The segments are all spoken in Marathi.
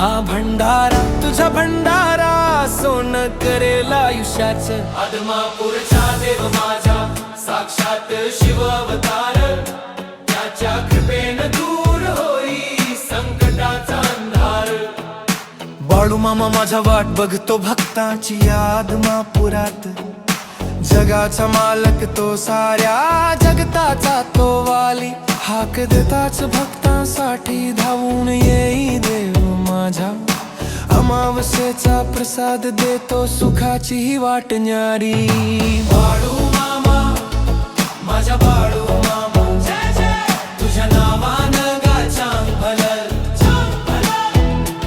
हा भंडारा तुझा भंडारा, सोनं करेल आयुष्याचं. आदमापूरचा देव माझा, साक्षात शिव अवतार, त्याच्या कृपेनं दूर होई संकटाचा अंधार. बाळू मामा माझा वाट बघतो भक्तांची आदमापुरात, जगाचा मालक तो, साऱ्या जगताचा तो वाली. हाक देताच भक्तांसाठी धावून येई देव माझा, अमावस्येचा प्रसाद देतो सुखाची ही वाट न्यारी. बाळू मामा माझा बाळू मामा, तुझ्या नावानं गाचांग भलल.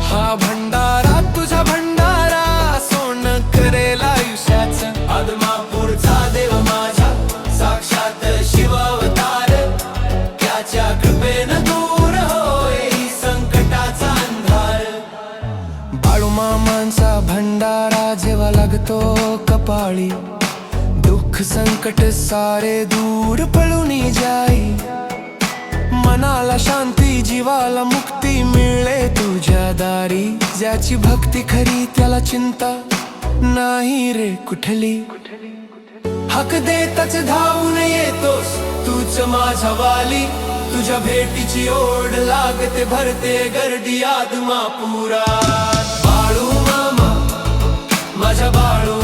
हा भंडारा तुझा भंडारा, सोनं करेल आयुष्याचं. आदमापूरचा देव माझा, साक्षात शिव अवतार, त्याच्या कृपेनं दूर होई संकटाचा अंधार. बाळू मामांचा भंडारा जेव्हा लागतो कपाळी, दुःख संकट सारे दूर पळून जाई. मनाला शांती जीवाला मुक्ती मिळे तुझ्या दारी. ज्याची भक्ती खरी त्याला चिंता नाही रे कुठली, हक देताच धावून येतोस तूच माझा वाली. तुझ्या भेटीची ओढ लागते भरते गर्दी आदमापुरात. बाळू मामा माझा बाळू